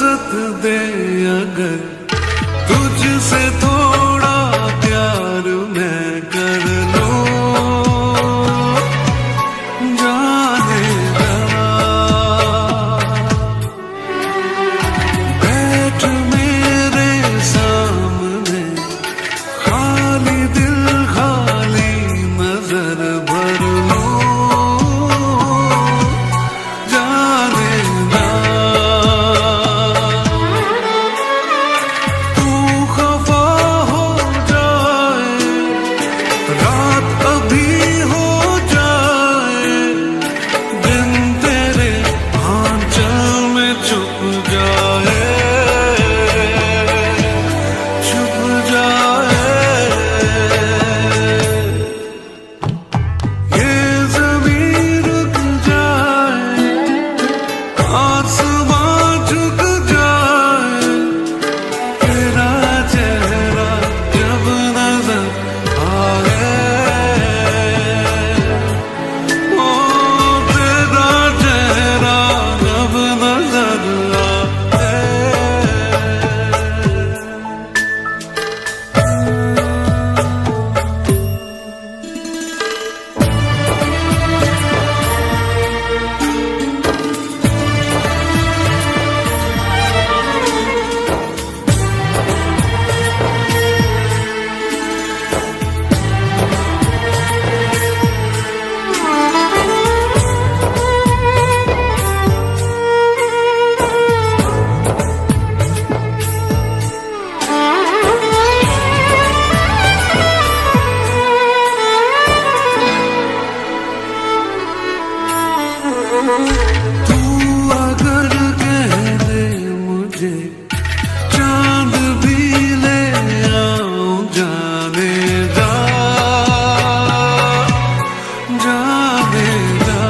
इजाजत दे अगर तुझसे थोड़ा प्यार मैं कर लूं, जाने जा बैठ मेरे सामने, खाली दिल खाली नजर भर लूं, जाने जा तू खफा हो जाए, रात अभी हो जाए, दिन तेरे आंचल में छुप जाए, छुप जाए। ये ज़मीं रुक जाए, आसमां झुक जाए, तेरा चेहरा जब नजर आए, ओ तेरा चेहरा जब नजर आए। तू अगर कह दे मुझे चांद भी ले आऊं, जाने जा, जाने जा।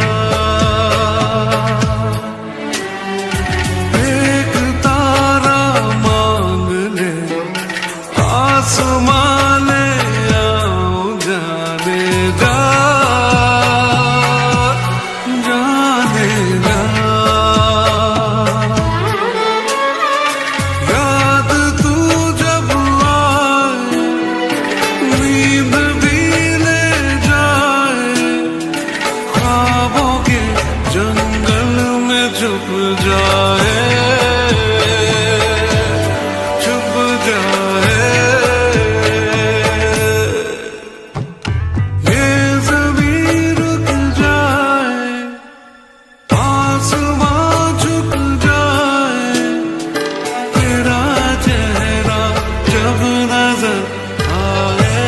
एक तारा मांग ले, आसमां ले आऊं, जाने जा, जाने जा। याद तू जब आए, नींद भी ले जाए, ख्वाबों के जंगल में छुप जाए, छुप जाए। ये ज़मीं रुक जाए, आसमां झुक जाए, तेरा चेहरा जब नजर आए,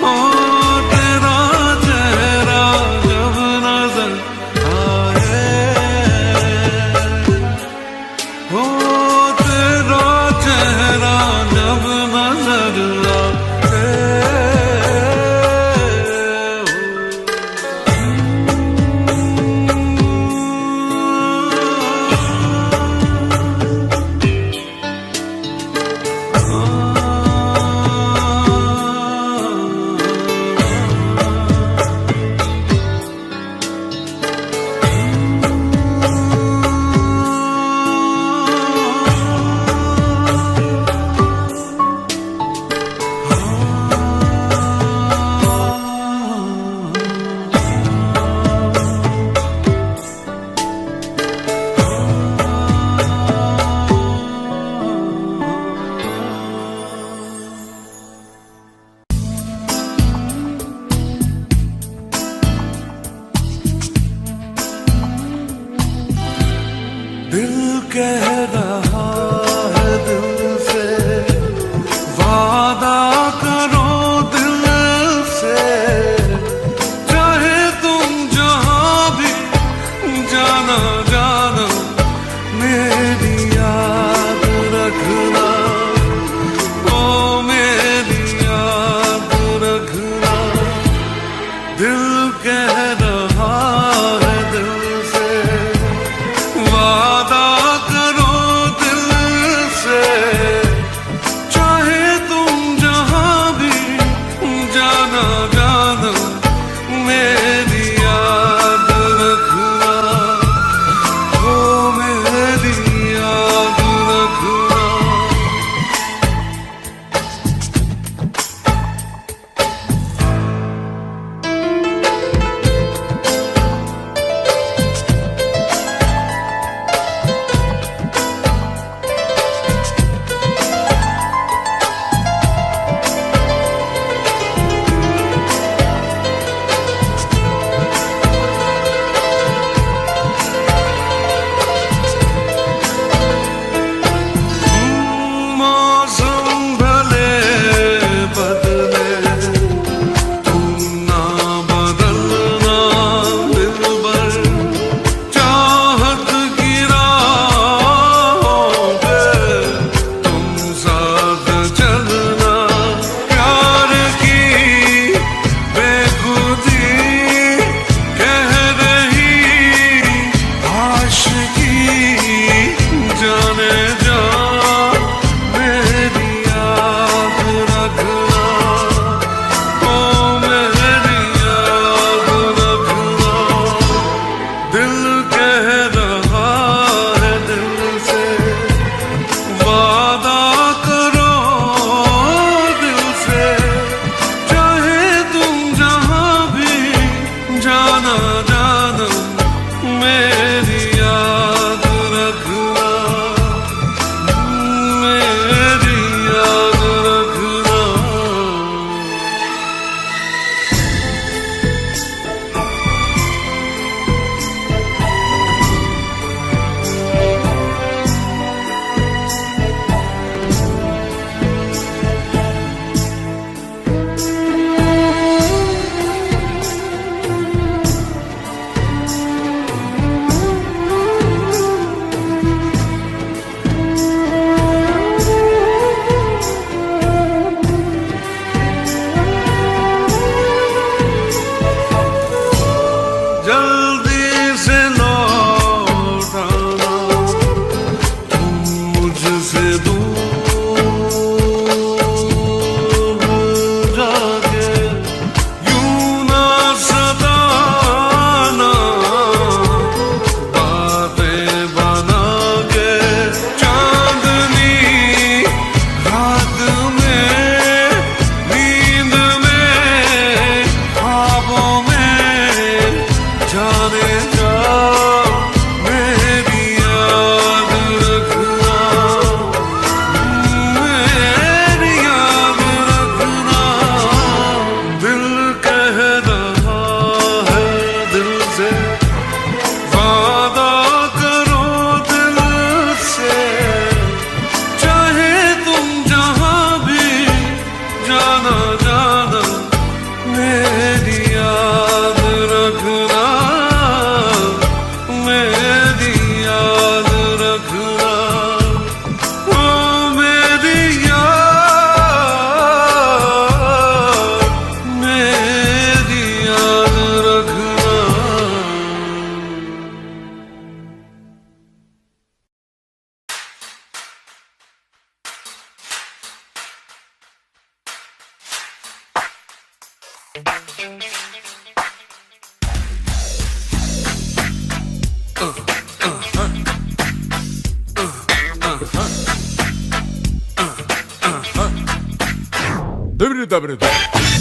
ओ तेरा चेहरा जब नजर आए, ओ तेरा चेहरा जब नजर आए। दिल कह रहा है दिल से, वादा करो दिल से, चाहे तुम जहां भी जाना जाना, मेरी याद रखना, ओ मेरी याद रखना। दिल कह रहा है दिल से, वादा करो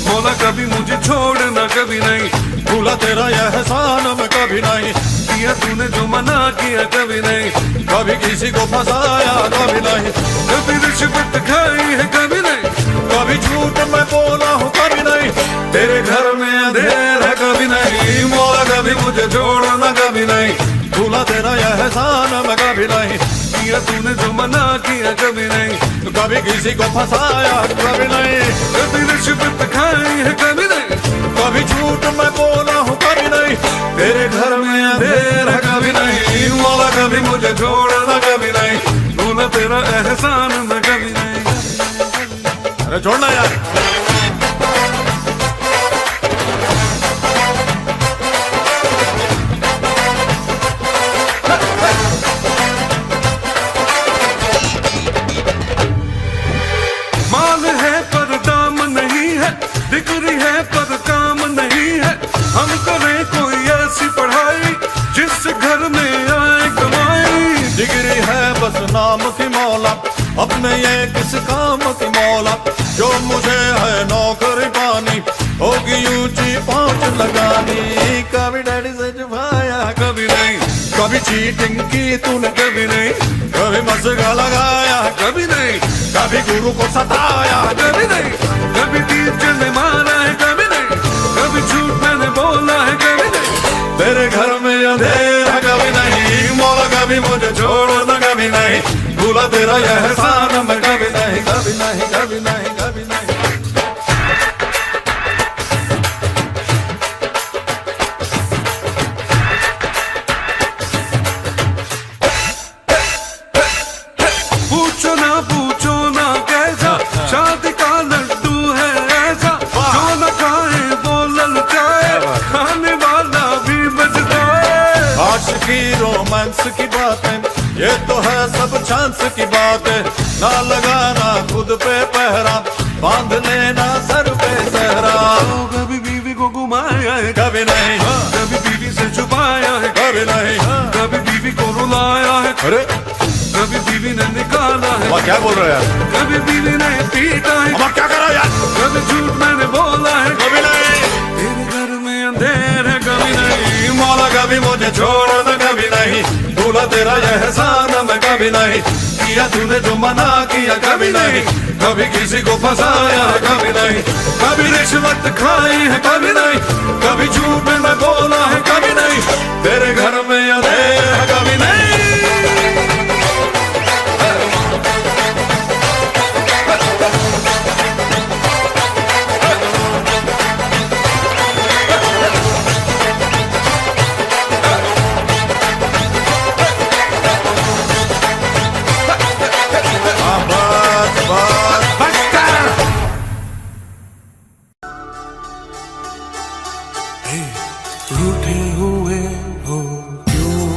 मौला कभी मुझे छोड़ना कभी नहीं, भूला तेरा यह एहसान मैं कभी नहीं, किया तूने जो मना किया कभी नहीं, कभी किसी को फंसाया कभी नहीं, कभी रिश्वत खाई है कभी नहीं, कभी झूठ मैं बोला हूँ कभी नहीं, तेरे घर में अंधेर है कभी नहीं, मौला कभी मुझे छोड़ना कभी नहीं, भूला तेरा यह एहसान मैं कभी नहीं, किया तूने जो मना किया कभी नहीं, कभी किसी को फंसाया कभी नहीं, कभी रिश्वत खाई है कभी नहीं, कभी झूठ मैं बोला हूँ कभी नहीं, तेरे घर में अंधेर है कभी नहीं, मौला कभी मुझे छोड़ना कभी नहीं, भूला तेरा एहसान मैं कभी नहीं। अरे छोड़ना यार। माल है पर दाम नहीं है, डिग्री है पर काम नहीं है, हम करें कोई ऐसी पढ़ाई जिस घर में आए कमाई, डिग्री है बस नाम की मौला, अपने ये किस काम की मौला, जो मुझे है नौकरी पानी, होगी ऊंची पहुंच लगानी, कभी डैडी से छुपाया कभी नहीं, कभी चीटिंग की तूने कभी नहीं, कभी मस्का लगाया कभी नहीं, कभी गुरु को सताया कभी नहीं, कभी टीचर ने मारा है कभी नहीं, कभी झूठ मैंने बोला है कभी नहीं, तेरे घर में अंधेरा कभी नहीं, मौला कभी मुझे छोड़ना कभी नहीं, भूला तेरा यह एहसान मैं कभी नहीं, कभी नहीं, कभी नहीं, कभी नहीं। पूछो ना कैसा शादी का लड्डू है ऐसा, जो न खाए वो ललचाए, खाने वाला भी बच जाए, आशिकी रोमांस की बातें ये तो है सब चांस की बातें, ना लगाना खुद पे पहरा, बांध लेना सर पे सहरा, कभी बीवी को घुमाया है कभी नहीं, कभी बीवी से छुपाया है कभी नहीं, कभी बीवी को रुलाया है, अरे कभी बीवी ने निकाला है, क्या बोल रहे हो यार, कभी बीवी ने पीटा है, अब क्या करो यार, कभी झूठ मैंने बोला है कभी नहीं, तेरे घर में अंधेर है कभी नहीं, मौला कभी मुझे छोड़ना कभी नहीं, भूला तेरा यह एहसान मैं कभी नहीं, किया तूने जो मना किया कभी नहीं, कभी किसी को फंसाया कभी नहीं, कभी रिश्वत खाई है कभी नहीं, कभी झूठ मैं बोला है कभी नहीं, तेरे घर में अंधेर है कभी नहीं। रूठे हुए हो क्यों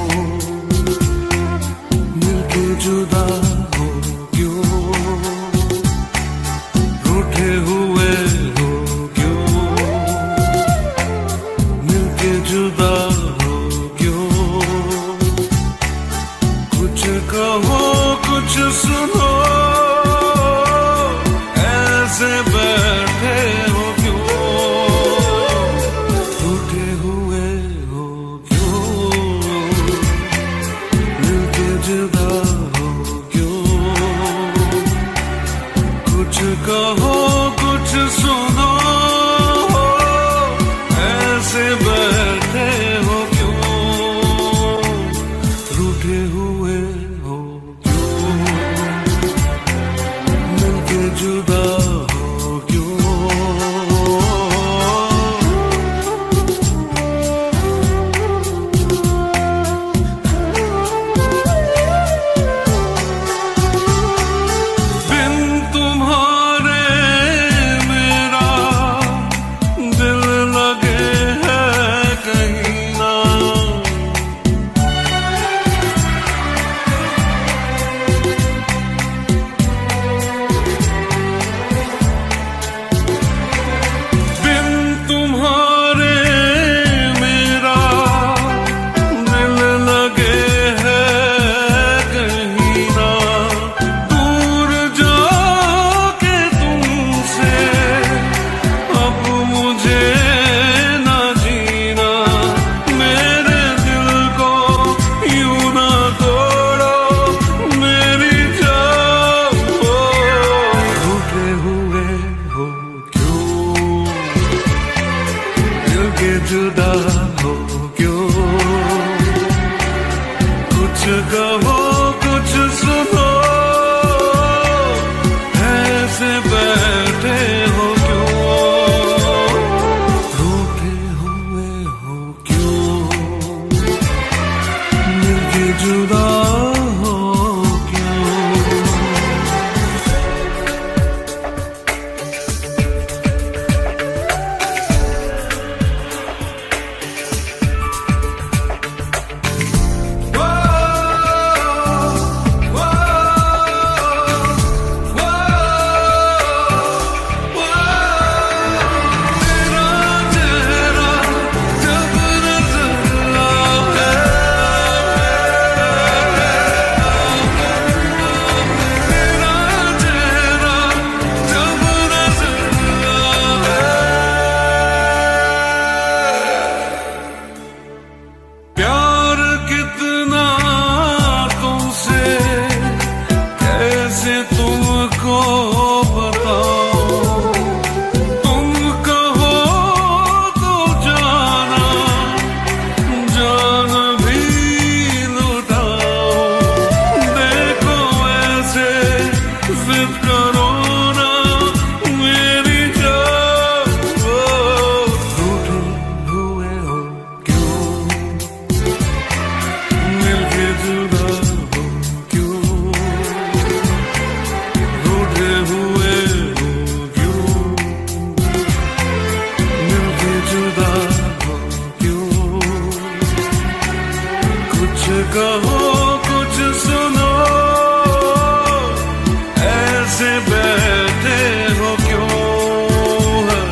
कहो कुछ सुनो, ऐसे बैठे हो क्यों, रूठे हुए हो क्यों, मिलके जुदा हो क्यों। प्यार कितना तुमसे कैसे तुमको बताओ, तुम कहो तो जाना जान भी लुटाओ, देखो ऐसे जिद करो ना मेरी जान, रूठे हुए हो क्यों, मिलके जुदा हो क्यों, रूठे हुए हो क्यों, मिलके जुदा हो क्यों। कुछ कहो कुछ सुनो, ऐसे बैठे हो क्यों, रा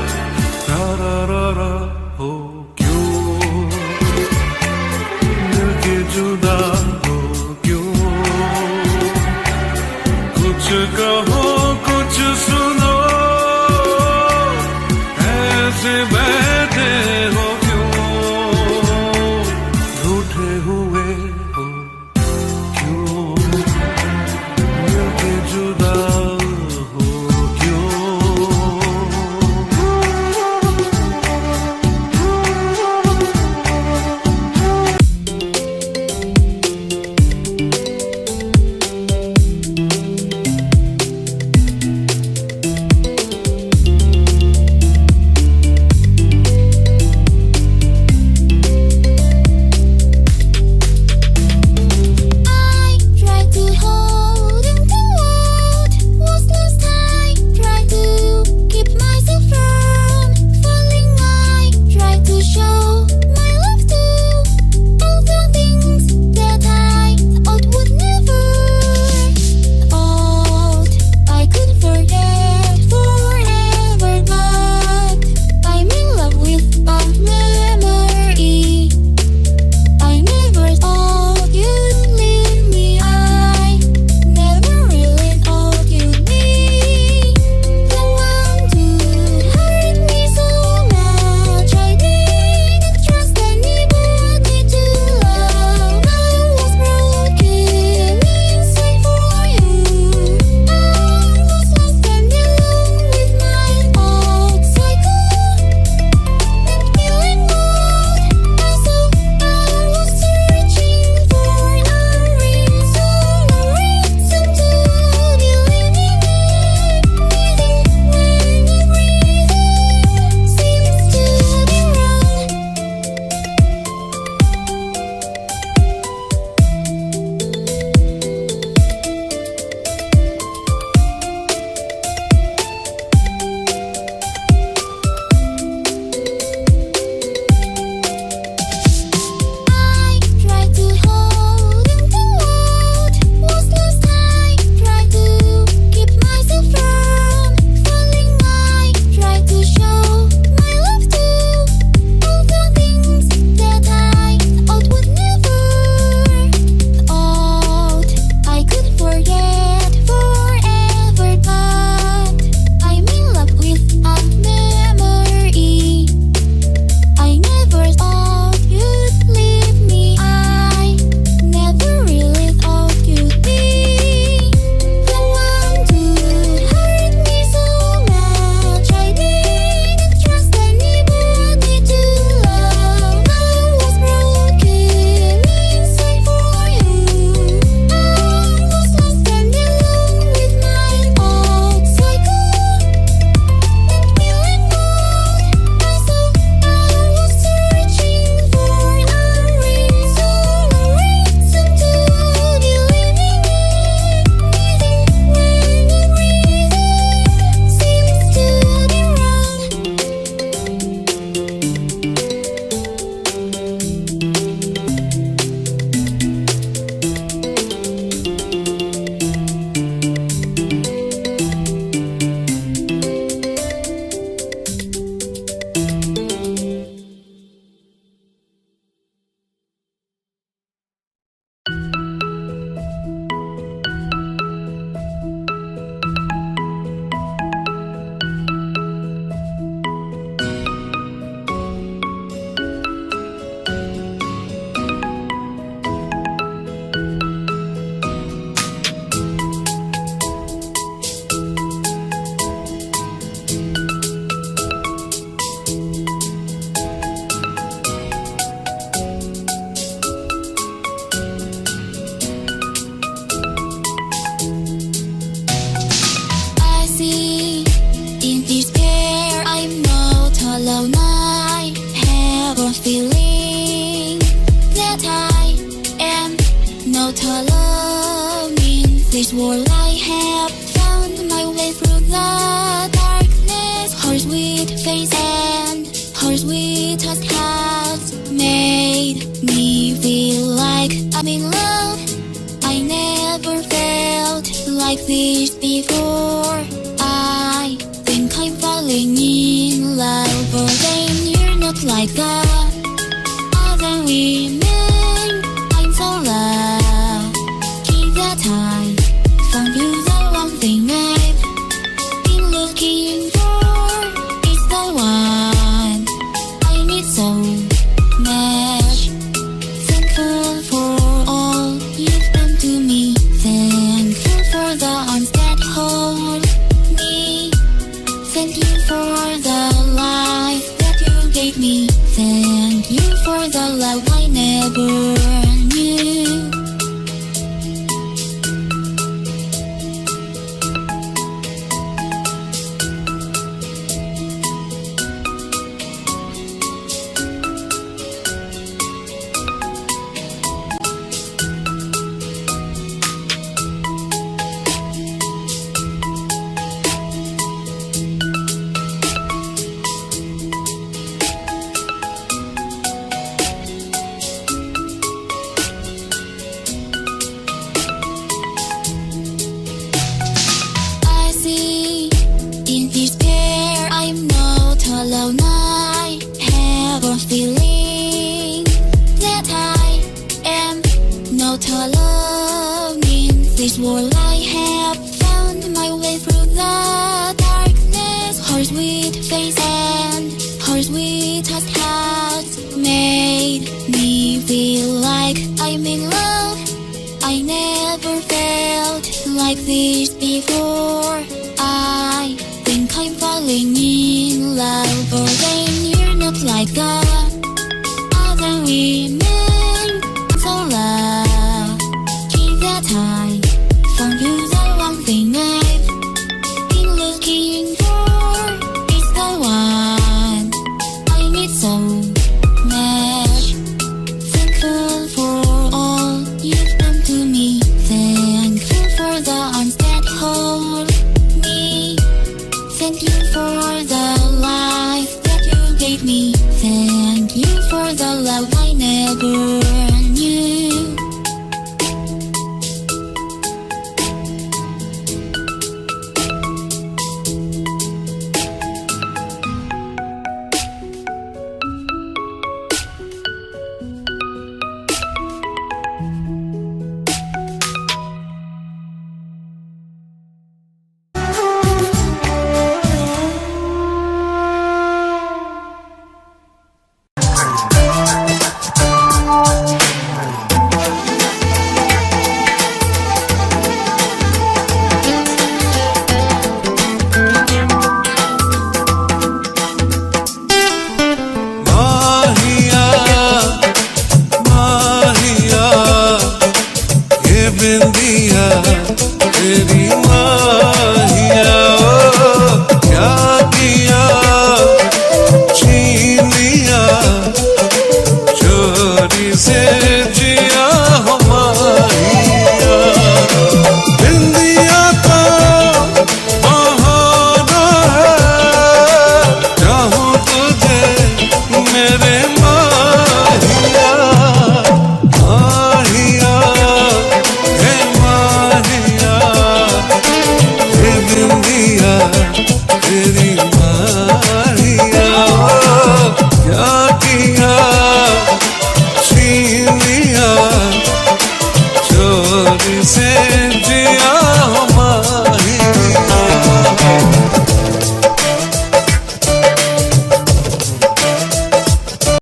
हो क्यों, मिलके जुदा हो क्यों। कुछ कहो कुछ सुनो, ऐसे बैठे हो क्यों, रूठे हुए हो क्यों, मिलके जुदा हो क्यों। not alone in this world. I have found my way through the darkness. Her sweet face and her sweetest has made me feel like I'm in love. I never felt like this before. I think I'm falling in love, but then you're not like the other women. I'm so lucky that I found you, the one thing I've been looking for. It's the one I need so much. Thankful for all you've done to me. Thankful for the arms that hold me. Thank you for the life that you gave me. Thank you for the love I never knew. I see in despair I'm not alone. I have a feeling that I am not alone in this world. I have found my way through the darkness. Her sweet face and her sweetest has made me feel like I'm in love. I never felt like this before. I think I'm falling in love, but then you're not like the other women.